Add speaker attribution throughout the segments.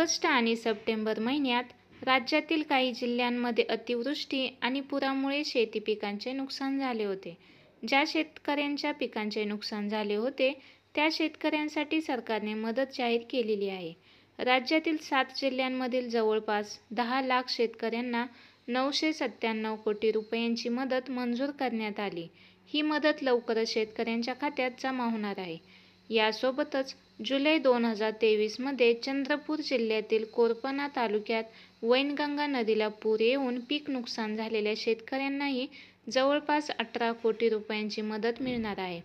Speaker 1: August आणि September महिन्यात राज्यातील काही जिल्ह्यांमध्ये अतिवृष्टी आणि पुरामुळे शेती पिकांचे नुकसान झाले होते. ज्या शेतकऱ्यांच्या पिकांचे नुकसान झाले होते त्या शेतकऱ्यांसाठी सरकारने मदत जाहीर केलेली आहे. राज्यातील 7 जिल्ह्यांमधील जवळपास 10 लाख शेतकऱ्यांना 997 कोटी रुपयांची मदत मंजूर करण्यात आली. ही मदत लवकरच शेतकऱ्यांच्या खात्यात जमा होणार आहे. यासोबतच जुलै 2023 मध्ये चंद्रपूर जिल्ह्यातील कोरपणा तालुक्यात वैनगंगा नदीला पूर येऊन पीक नुकसान झालेल्या शेतकऱ्यांनाही जवळपास 18 कोटी रुपयांची मदत मिळणार आहे.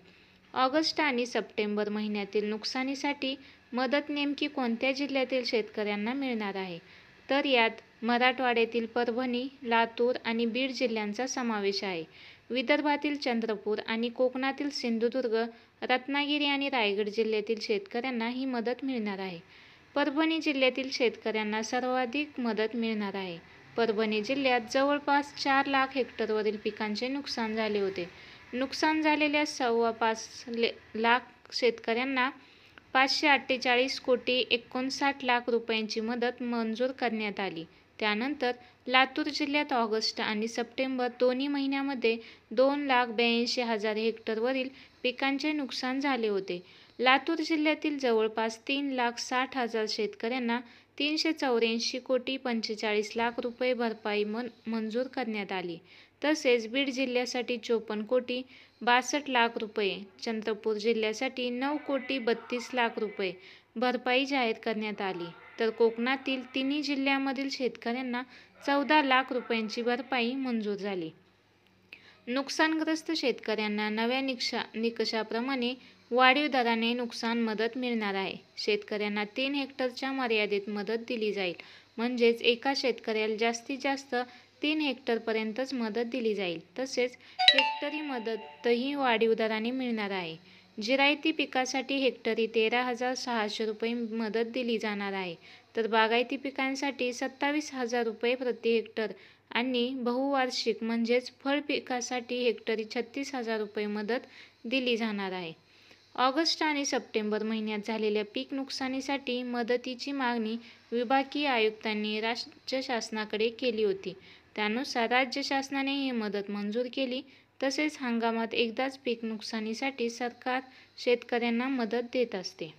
Speaker 1: ऑगस्ट आणि सप्टेंबर महिन्यातील नुकसानीसाठी मदत नेमकी कोणत्या जिल्ह्यातील शेतकऱ्यांना मिळणार आहे? तर यात मराठवाड्यातील परभणी, लातूर आणि बीड जिल्ह्यांचा समावेश आहे. विदर्भातील चंद्रपूर आणि कोकणातील सिंधुदुर्ग, रत्नागिरी आणि रायगड जिल्ह्यातील शेतकऱ्यांना ही मदत मिळणार आहे. परभणी जिल्ह्यातील शेतकऱ्यांना सर्वाधिक मदत मिळणार आहे. परभणी जिल्ह्यात जवळपास 4 लाख हेक्टरवरील पिकांचे नुकसान झाले होते. नुकसान झालेल्या 5.25 लाख शेतकऱ्यांना 548 कोटी 59 लाख रुपयांची मदत मंजूर करण्यात आली. त्यानंतर लातूर जिल्ह्यात ऑगस्ट आणि सप्टेंबर दोन्ही महिन्यांमध्ये 2,82,000 हेक्टरवरील पिकांचे नुकसान झाले होते. लातूर जिल्ह्यातील जवळपास 3,60,000 शेतकऱ्यांना 384 कोटी 45 लाख रुपये भरपाई मंजूर करण्यात आली. तसेच बीड जिल्ह्यासाठी 54 कोटी 62 लाख रुपये, चंद्रपूर जिल्ह्यासाठी 9 कोटी 32 लाख रुपये भरपाई जाहीर करण्यात आली. तर कोकणातील तिन्ही जिल्ह्यांमधील शेतकऱ्यांना 14 लाख रुपयांची भरपाई मंजूर झाली. नुकसानग्रस्त शेतकऱ्यांना नव्या निकषाप्रमाणे वाढीव दराने नुकसान मदत मिळणार आहे. शेतकऱ्यांना 3 हेक्टरच्या मर्यादेत मदत दिली जाईल. म्हणजेच एका शेतकऱ्याला जास्तीत जास्त 3 हेक्टरपर्यंतच मदत दिली जाईल. तसेच हेक्टरी मदतही वाढीव दराने मिळणार आहे. जिरायती पिकासाठी हेक्टरी 13,600 रुपये मदत दिली जाणार आहे. तर बागायती पिकांसाठी 27,000 रुपये प्रति हेक्टर आणि बहुवार्षिक म्हणजेच फळ पिकासाठी हेक्टरी 36,000 रुपये मदत दिली जाणार आहे. ऑगस्ट आणि सप्टेंबर महिन्यात झालेल्या पीक नुकसानीसाठी मदतीची मागणी विभागीय आयुक्तांनी राज्य शासनाकडे केली होती. त्यानुसार राज्य शासनाने ही मदत मंजूर केली. तसेच हंगामात एकदाच पीक नुकसानीसाठी सरकार शेतकऱ्यांना मदत देत असते.